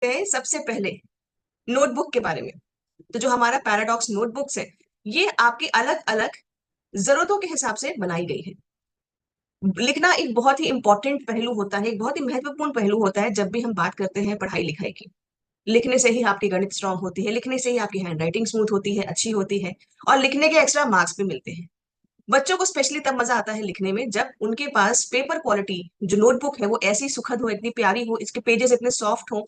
करते हैं सबसे पहले नोटबुक के बारे में। तो जो हमारा पैराडॉक्स नोटबुक्स है, ये आपकी अलग अलग जरूरतों के हिसाब से बनाई गई है। लिखना एक बहुत ही इंपॉर्टेंट पहलू होता है, एक बहुत ही महत्वपूर्ण पहलू होता है जब भी हम बात करते हैं पढ़ाई लिखाई की। लिखने से ही आपकी गणित स्ट्रांग होती है, लिखने से ही आपकी हैंड राइटिंग स्मूथ होती है, अच्छी होती है, और लिखने के एक्स्ट्रा मार्क्स भी मिलते हैं। बच्चों को स्पेशली तब मजा आता है लिखने में जब उनके पास पेपर क्वालिटी जो नोटबुक है वो ऐसी सुखद हो, इतनी प्यारी हो, इसके पेजेस इतने सॉफ्ट हो,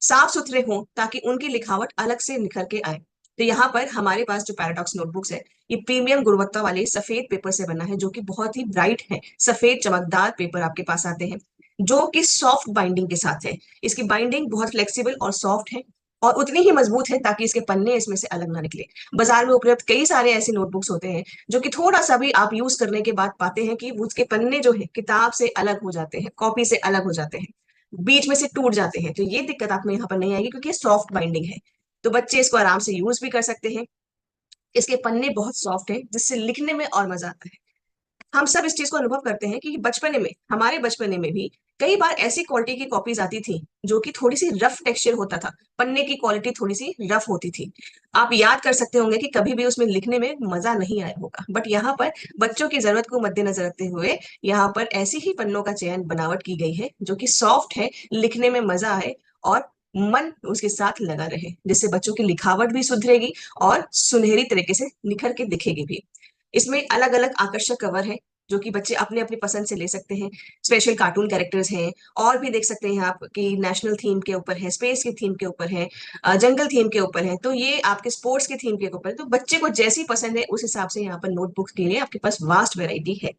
साफ सुथरे हों, ताकि उनकी लिखावट अलग से निखर के आए। तो यहाँ पर हमारे पास जो पैराडॉक्स नोटबुक्स है, ये प्रीमियम गुणवत्ता वाले सफेद पेपर से बना है, जो कि बहुत ही ब्राइट है। सफेद चमकदार पेपर आपके पास आते हैं जो कि सॉफ्ट बाइंडिंग के साथ है। इसकी बाइंडिंग बहुत फ्लेक्सिबल और सॉफ्ट है, और उतनी ही मजबूत है ताकि इसके पन्ने इसमें से अलग ना निकले। बाजार में उपलब्ध कई सारे ऐसे नोटबुक्स होते हैं जो कि थोड़ा सा भी आप यूज करने के बाद पाते हैं कि उसके पन्ने जो है किताब से अलग हो जाते हैं, कॉपी से अलग हो जाते हैं, बीच में से टूट जाते हैं। तो ये दिक्कत आप में यहाँ पर नहीं आएगी क्योंकि ये सॉफ्ट बाइंडिंग है। तो बच्चे इसको आराम से यूज भी कर सकते हैं। इसके पन्ने बहुत सॉफ्ट है जिससे लिखने में और मजा आता है। हम सब इस चीज को अनुभव करते हैं कि बचपने में, हमारे बचपने में भी कई बार ऐसी क्वालिटी की कॉपीज आती थी जो कि थोड़ी सी रफ टेक्सचर होता था, पन्ने की क्वालिटी थोड़ी सी रफ होती थी। आप याद कर सकते होंगे कि कभी भी उसमें लिखने में मजा नहीं आया होगा, बट यहाँ पर बच्चों की जरूरत को मद्देनजर रखते हुए यहाँ पर ऐसी ही पन्नों का चयन बनावट की गई है जो कि सॉफ्ट है, लिखने में मजा आए और मन उसके साथ लगा रहे, जिससे बच्चों की लिखावट भी सुधरेगी और सुनहरी तरीके से निखर के दिखेगी भी। इसमें अलग अलग आकर्षक कवर है जो कि बच्चे अपने अपनी पसंद से ले सकते हैं। स्पेशल कार्टून कैरेक्टर्स हैं, और भी देख सकते हैं आप कि नेशनल थीम के ऊपर है, स्पेस की थीम के ऊपर है, जंगल थीम के ऊपर है, तो ये आपके स्पोर्ट्स की थीम के ऊपर है। तो बच्चे को जैसी पसंद है उस हिसाब से यहाँ पर नोटबुक्स के लिए आपके पास वास्ट वेराइटी है।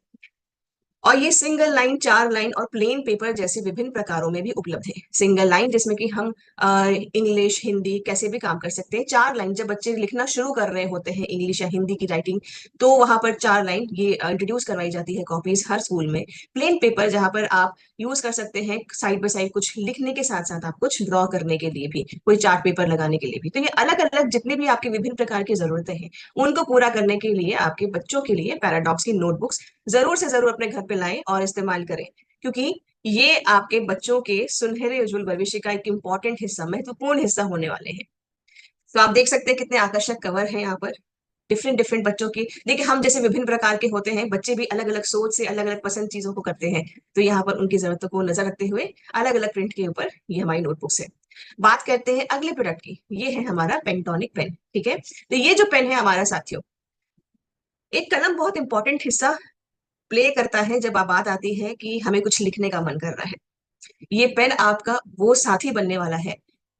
और ये सिंगल लाइन, चार लाइन और प्लेन पेपर जैसे विभिन्न प्रकारों में भी उपलब्ध है। सिंगल लाइन जिसमें कि हम इंग्लिश हिंदी कैसे भी काम कर सकते हैं। चार लाइन जब बच्चे लिखना शुरू कर रहे होते हैं इंग्लिश या हिंदी की राइटिंग, तो वहां पर चार लाइन ये इंट्रोड्यूस करवाई जाती है कॉपीज हर स्कूल में। प्लेन पेपर जहां पर आप यूज कर सकते हैं साइड बाय साइड, कुछ लिखने के साथ साथ आप कुछ ड्रॉ करने के लिए भी, कोई चार्ट पेपर लगाने के लिए भी। तो ये अलग अलग जितने भी आपके विभिन्न प्रकार की जरूरतें हैं उनको पूरा करने के लिए आपके बच्चों के लिए पैराडॉक्स की नोटबुक्स जरूर से जरूर अपने घर पे लाएं और इस्तेमाल करें, क्योंकि ये आपके बच्चों के सुनहरे उज्जवल भविष्य का एक इंपॉर्टेंट हिस्सा, महत्वपूर्ण हिस्सा होने वाले हैं। तो आप देख सकते हैं कितने आकर्षक कवर हैं यहाँ पर। डिफरेंट डिफरेंट बच्चों की, देखिए हम जैसे विभिन्न प्रकार के होते हैं, बच्चे भी अलग अलग सोच से अलग अलग पसंद चीजों को करते हैं। तो यहाँ पर उनकी जरूरतों को नजर रखते हुए अलग अलग प्रिंट के ऊपर ये हमारी नोटबुक्स है। बात करते हैं अगले प्रोडक्ट की। ये है हमारा पेंटोनिक पेन। ठीक है, तो ये जो पेन है हमारा साथियों, एक कलम बहुत इंपॉर्टेंट हिस्सा प्ले करता है जब बात आती है कि हमें कुछ लिखने का मन कर रहा है। ये पेन आपका वो साथी बनने वाला है,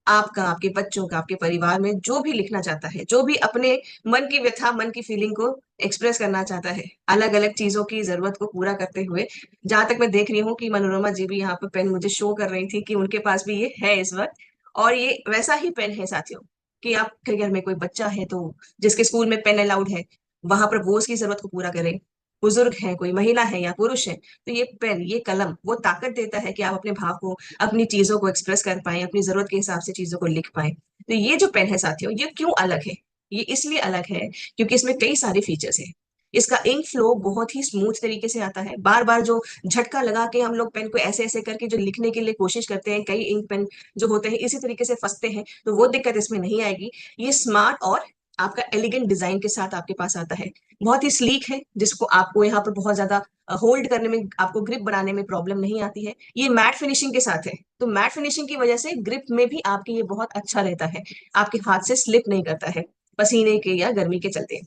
आपका, आपके बच्चों का, आपके परिवार में जो भी लिखना चाहता है, जो भी अपने मन की व्यथा, मन की फीलिंग को एक्सप्रेस करना चाहता है, अलग अलग चीजों की जरूरत को पूरा करते हुए। जहां तक मैं देख रही हूँ कि मनोरमा जी भी यहाँ पर पेन मुझे शो कर रही थी कि उनके पास भी ये है इस वक्त। और ये वैसा ही पेन है साथियों कि आपके घर में कोई बच्चा है तो जिसके स्कूल में पेन अलाउड है, वहां पर वो उसकी जरूरत को पूरा करे। बुजुर्ग है, कोई महिला है या पुरुष है, तो ये पेन, ये कलम वो ताकत देता है कि आप अपने भाव को, अपनी चीजों को एक्सप्रेस कर पाए, अपनी जरूरत के हिसाब से चीजों को लिख पाए। तो ये जो पेन है साथियों, ये क्यों अलग है? ये इसलिए अलग है क्योंकि इसमें कई सारे फीचर्स हैं। इसका इंक फ्लो बहुत ही स्मूथ तरीके से आता है। बार बार जो झटका लगा के हम लोग पेन को ऐसे ऐसे करके जो लिखने के लिए कोशिश करते हैं, कई इंक पेन जो होते हैं इसी तरीके से फंसते हैं, तो वो दिक्कत इसमें नहीं आएगी। ये स्मार्ट और आपका एलिगेंट डिजाइन के साथ आपके पास आता है। बहुत ही स्लीक है, जिसको आपको यहाँ पर बहुत ज्यादा होल्ड करने में, आपको ग्रिप बनाने में प्रॉब्लम नहीं आती है। ये मैट फिनिशिंग के साथ है, तो मैट फिनिशिंग की वजह से ग्रिप में भी आपके ये बहुत अच्छा रहता है, आपके हाथ से स्लिप नहीं करता है पसीने के या गर्मी के चलते।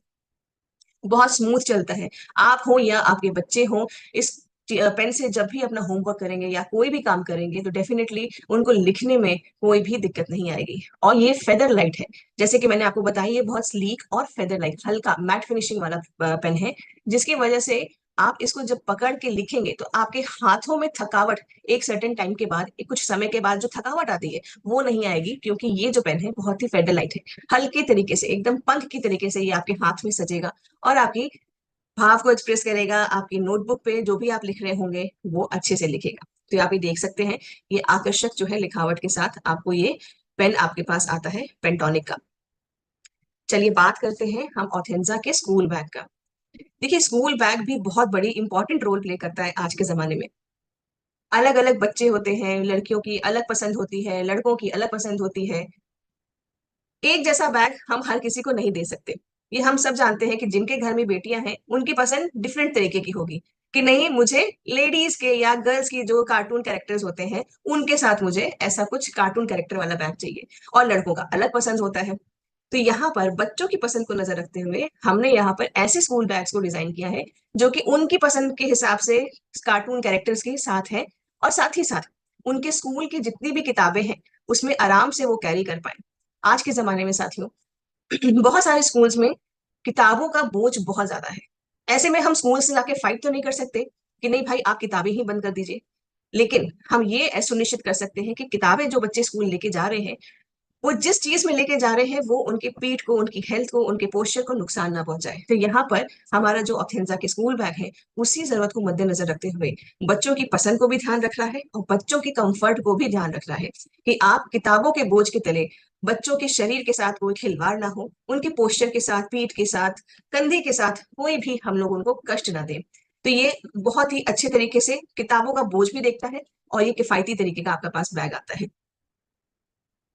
बहुत स्मूथ चलता है। आप हो या आपके बच्चे हो, इस पेन से जब भी अपना होमवर्क करेंगे या कोई भी काम करेंगे तो डेफिनेटली उनको लिखने में कोई भी दिक्कत नहीं आएगी। और ये फेदर लाइट है, जैसे कि मैंने आपको बताया, ये बहुत स्लीक और फेदर लाइट, हल्का मैट फिनिशिंग वाला पेन है, जिसकी वजह से आप इसको जब पकड़ के लिखेंगे तो आपके हाथों में थकावट एक सर्टेन टाइम के बाद, एक कुछ समय के बाद जो थकावट आती है वो नहीं आएगी, क्योंकि ये जो पेन है बहुत ही फेदर लाइट है। हल्के तरीके से, एकदम पंख की तरीके से ये आपके हाथ में सजेगा और आपकी भाव को एक्सप्रेस करेगा। आपकी नोटबुक पे जो भी आप लिख रहे होंगे वो अच्छे से लिखेगा। तो आप ये देख सकते हैं, ये आकर्षक जो है लिखावट के साथ आपको ये पेन आपके पास आता है पेंटोनिक का। चलिए बात करते हैं हम ऑथेंजा के स्कूल बैग का। देखिए स्कूल बैग भी बहुत बड़ी इंपॉर्टेंट रोल प्ले करता है आज के जमाने में। अलग अलग बच्चे होते हैं, लड़कियों की अलग पसंद होती है, लड़कों की अलग पसंद होती है। एक जैसा बैग हम हर किसी को नहीं दे सकते। ये हम सब जानते हैं कि जिनके घर में बेटियां हैं उनकी पसंद डिफरेंट तरीके की होगी, कि नहीं मुझे लेडीज के या गर्ल्स की जो कार्टून कैरेक्टर्स होते हैं उनके साथ मुझे ऐसा कुछ कार्टून कैरेक्टर वाला बैग चाहिए, और लड़कों का अलग पसंद होता है। तो यहाँ पर बच्चों की पसंद को नजर रखते हुए हमने यहाँ पर ऐसे स्कूल बैग्स को डिजाइन किया है जो कि उनकी पसंद के हिसाब से कार्टून कैरेक्टर्स के साथ है, और साथ ही साथ उनके स्कूल की जितनी भी किताबें हैं उसमें आराम से वो कैरी कर पाए। आज के जमाने में साथियों बहुत सारे स्कूल्स में किताबों का बोझ बहुत ज्यादा है। ऐसे में हम स्कूल से जाके फाइट तो नहीं कर सकते कि नहीं भाई आप किताबें ही बंद कर दीजिए, लेकिन हम ये सुनिश्चित कर सकते हैं कि किताबें जो बच्चे स्कूल लेके जा रहे हैं वो जिस चीज में लेके जा रहे हैं वो उनके पीठ को, उनकी हेल्थ को, उनके पोस्चर को नुकसान ना पहुंचाए। तो यहाँ पर हमारा जो ऑथेंजा के स्कूल बैग है उसी जरूरत को मद्देनजर रखते हुए बच्चों की पसंद को भी ध्यान रख रहा है और बच्चों के कंफर्ट को भी ध्यान रख रहा है, कि आप किताबों के बोझ के तले बच्चों के शरीर के साथ कोई खिलवाड़ ना हो, उनके पोस्चर के साथ, पीठ के साथ, कंधे के साथ कोई भी हम लोग उनको कष्ट ना दें। तो ये बहुत ही अच्छे तरीके से किताबों का बोझ भी देखता है और ये किफायती तरीके का आपके पास बैग आता है।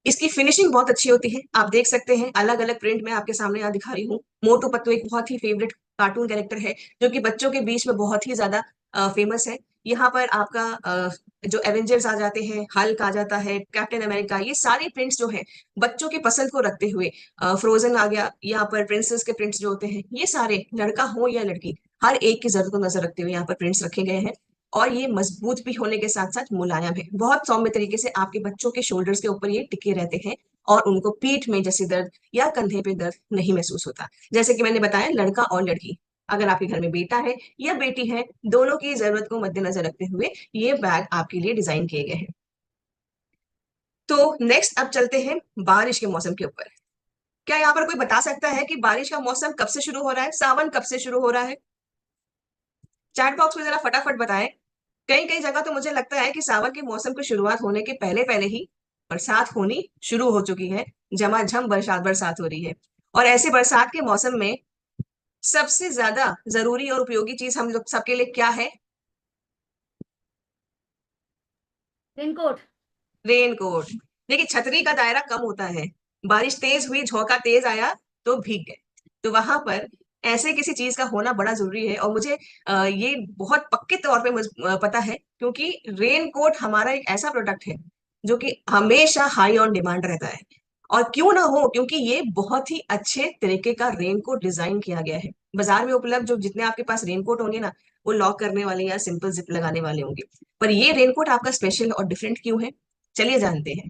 इसकी फिनिशिंग बहुत अच्छी होती है, आप देख सकते हैं अलग अलग प्रिंट में आपके सामने यहाँ दिखा रही हूँ। मोटू पतलू एक बहुत ही फेवरेट कार्टून कैरेक्टर है जो कि बच्चों के बीच में बहुत ही ज्यादा फेमस है। यहाँ पर आपका जो एवेंजर्स आ जाते हैं, हल्क आ जाता है, कैप्टन अमेरिका, ये सारे प्रिंट्स जो है बच्चों की पसंद को रखते हुए, फ्रोजन आ गया, यहाँ पर प्रिंसेस के प्रिंट्स जो होते हैं, ये सारे लड़का हो या लड़की हर एक की जरूरत को नजर रखते हुए यहाँ पर प्रिंट्स रखे गए हैं। और ये मजबूत भी होने के साथ साथ मुलायम है, बहुत सौम्य तरीके से आपके बच्चों के शोल्डर्स के ऊपर ये टिके रहते हैं और उनको पीठ में जैसे दर्द या कंधे पे दर्द नहीं महसूस होता। जैसे कि मैंने बताया, लड़का और लड़की, अगर आपके घर में बेटा है या बेटी है, दोनों की जरूरत को मद्देनजर रखते हुए ये बैग आपके लिए डिजाइन किए गए हैं। तो नेक्स्ट अब चलते हैं बारिश के मौसम के ऊपर। क्या यहाँ पर कोई बता सकता है कि बारिश का मौसम कब से शुरू हो रहा है, सावन कब से शुरू हो रहा है? चैट बॉक्स में जरा फटाफट बताएं। कई कई जगह तो मुझे लगता है कि सावन के मौसम की शुरुआत होने के पहले पहले ही बरसात होनी शुरू हो चुकी है, झमाझम बरसात बरसात हो रही है। और ऐसे बरसात के मौसम में सबसे ज्यादा जरूरी और उपयोगी चीज हम लोग सबके लिए क्या है? रेनकोट। Rain coat. देखिए छतरी का दायरा कम होता है, बारिश तेज हुई, झोंका तेज आया तो भीग गए। तो वहां पर ऐसे किसी चीज का होना बड़ा जरूरी है, और मुझे ये बहुत पक्के तौर पे पता है, क्योंकि रेन कोट हमारा एक ऐसा प्रोडक्ट है जो कि हमेशा हाई ऑन डिमांड रहता है। और क्यों ना हो, क्योंकि ये बहुत ही अच्छे तरीके का रेन कोट डिजाइन किया गया है। बाजार में उपलब्ध जो जितने आपके पास रेन कोट होंगे ना, वो लॉक करने वाले या सिंपल जिप लगाने वाले होंगे, पर ये रेन कोट आपका स्पेशल और डिफरेंट क्यों है, चलिए जानते हैं।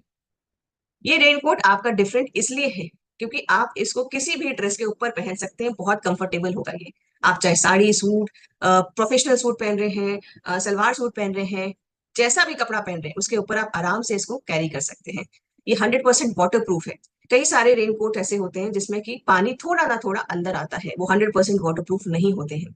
ये रेनकोट आपका डिफरेंट इसलिए है क्योंकि आप इसको किसी भी ड्रेस के ऊपर पहन सकते हैं, बहुत कंफर्टेबल होगा ये। आप चाहे साड़ी, सूट, प्रोफेशनल सूट पहन रहे हैं, सलवार सूट पहन रहे हैं, जैसा भी कपड़ा पहन रहे हैं उसके ऊपर आप आराम से इसको कैरी कर सकते हैं। ये 100% वाटर प्रूफ है। कई सारे रेनकोट ऐसे होते हैं जिसमें कि पानी थोड़ा ना थोड़ा अंदर आता है, वो 100% वाटर प्रूफ नहीं होते हैं,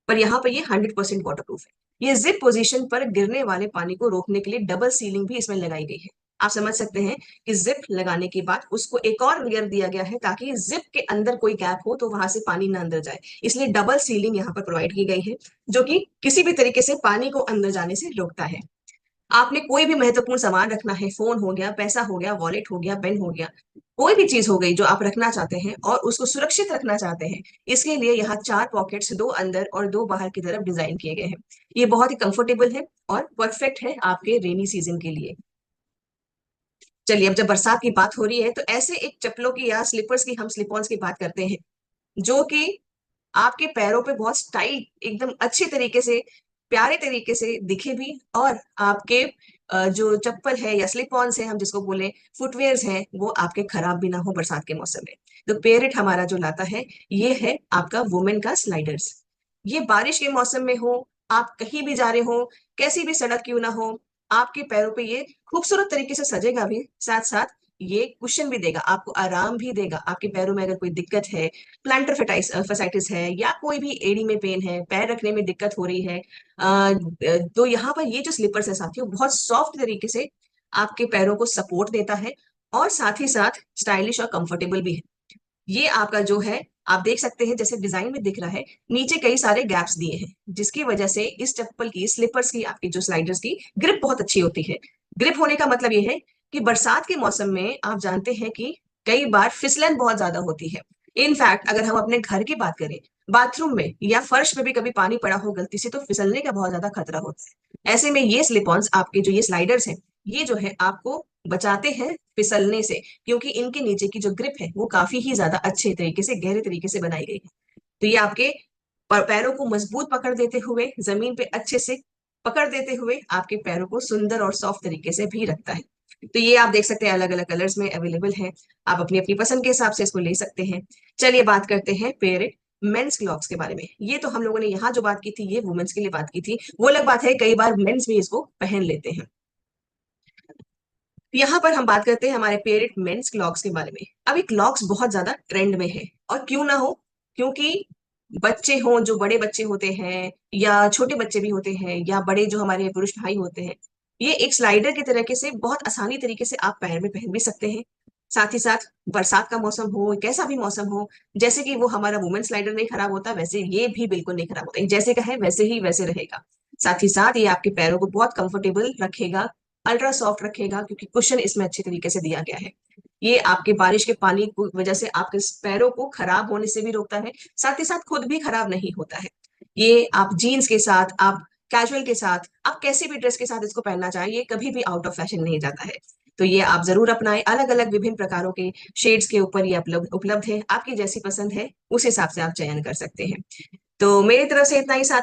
पर यहाँ पर ये 100% वाटर प्रूफ है। ये जिप पोजीशन पर गिरने वाले पानी को रोकने के लिए डबल सीलिंग भी इसमें लगाई गई है। आप समझ सकते हैं कि जिप लगाने के बाद उसको एक और लेयर दिया गया है ताकि जिप के अंदर कोई गैप हो तो वहां से पानी ना अंदर जाए, इसलिए डबल सीलिंग यहाँ पर प्रोवाइड की गई है जो कि किसी भी तरीके से पानी को अंदर जाने से रोकता है। आपने कोई भी महत्वपूर्ण सामान रखना है, फोन हो गया, पैसा हो गया, वॉलेट हो गया, पेन हो गया, कोई भी चीज हो गई जो आप रखना चाहते हैं और उसको सुरक्षित रखना चाहते हैं, इसके लिए यहाँ 4 पॉकेट्स, 2 अंदर और 2 बाहर की तरफ डिजाइन किए गए हैं। ये बहुत ही कंफर्टेबल है और परफेक्ट है आपके रेनी सीजन के लिए। चलिए, अब जब बरसात की बात हो रही है तो ऐसे एक चप्पलों की या स्लीपर्स की, हम स्लिपॉन्स की बात करते हैं जो कि आपके पैरों पे बहुत स्टाइल, एकदम अच्छे तरीके से, प्यारे तरीके से दिखे भी, और आपके जो चप्पल है या स्लिप ऑन्स है हम जिसको बोले, फुटवेयर्स हैं, वो आपके खराब भी ना हो बरसात के मौसम में। तो पेरिट हमारा जो लाता है ये है आपका वुमेन का स्लाइडर्स। ये बारिश के मौसम में हो, आप कहीं भी जा रहे हो, कैसी भी सड़क क्यों ना हो, आपके पैरों पे ये खूबसूरत तरीके से सजेगा भी, साथ साथ ये कुशन भी देगा, आपको आराम भी देगा। आपके पैरों में अगर कोई दिक्कत है, प्लांटर फसाइटिस है, या कोई भी एड़ी में पेन है, पैर रखने में दिक्कत हो रही है, तो यहाँ पर ये जो स्लीपर्स है साथियों, बहुत सॉफ्ट तरीके से आपके पैरों को सपोर्ट देता है और साथ ही साथ स्टाइलिश और कंफर्टेबल भी है। ये आपका जो है आप देख सकते हैं जैसे डिजाइन में दिख रहा है, नीचे कई सारे गैप्स दिए हैं, जिसकी वजह से इस चप्पल की, स्लीपर्स की, आपकी जो स्लाइडर्स की ग्रिप बहुत अच्छी होती है। ग्रिप होने का मतलब ये है कि बरसात के मौसम में आप जानते हैं कि कई बार फिसलन बहुत ज्यादा होती है। इनफैक्ट अगर हम अपने घर की बात करें, बाथरूम में या फर्श पे भी कभी पानी पड़ा हो गलती से, तो फिसलने का बहुत ज्यादा खतरा होता है। ऐसे में ये स्लिप ऑन्स, आपके जो ये स्लाइडर्स हैं, ये जो है आपको बचाते हैं फिसलने से, क्योंकि इनके नीचे की जो ग्रिप है वो काफी ही ज्यादा अच्छे तरीके से, गहरे तरीके से बनाई गई है। तो ये आपके पैरों को मजबूत पकड़ देते हुए, जमीन पे अच्छे से पकड़ देते हुए, आपके पैरों को सुंदर और सॉफ्ट तरीके से भी रखता है। तो ये आप देख सकते हैं अलग अलग कलर्स में अवेलेबल है। आप अपनी अपनी पसंद के हिसाब से इसको ले सकते हैं। चलिए बात करते हैं पेरेंट मेंस क्लॉक्स के बारे में। ये तो हम लोगों ने यहाँ जो बात की थी, ये वुमेन्स के लिए बात की थी। वो अलग बात है, कई बार मेंस भी इसको पहन लेते हैं। यहाँ पर हम बात करते हैं हमारे पेरेंट मेंस क्लॉक्स के बारे में। अभी क्लॉक्स बहुत ज्यादा ट्रेंड में है, और क्यों ना हो, क्योंकि बच्चे हों, जो बड़े बच्चे होते हैं या छोटे बच्चे भी होते हैं, या बड़े जो हमारे पुरुष भाई होते हैं, ये एक स्लाइडर के तरीके से बहुत आसानी तरीके से आप पैर में पहन भी सकते हैं। साथ ही साथ बरसात का मौसम हो, कैसा भी मौसम हो, जैसे कि वो हमारा वुमेन स्लाइडर नहीं खराब होता, वैसे ये भी बिल्कुल नहीं खराब होता, जैसे का है वैसे ही वैसे रहेगा। साथ ही साथ ये आपके पैरों को बहुत कंफर्टेबल रखेगा, अल्ट्रा सॉफ्ट रखेगा, क्योंकि कुशन इसमें अच्छे तरीके से दिया गया है। ये आपके बारिश के पानी की वजह से आपके पैरों को खराब होने से भी रोकता है, साथ ही साथ खुद भी खराब नहीं होता है। ये आप जीन्स के साथ, आप कैजुअल के साथ, आप कैसे भी ड्रेस के साथ इसको पहनना चाहें, ये कभी भी आउट ऑफ फैशन नहीं जाता है। तो ये आप जरूर अपनाएं। अलग अलग विभिन्न प्रकारों के शेड्स के ऊपर ये उपलब्ध उपलब्ध है, आपकी जैसी पसंद है उस हिसाब से आप चयन कर सकते हैं। तो मेरी तरफ से इतना ही। साथ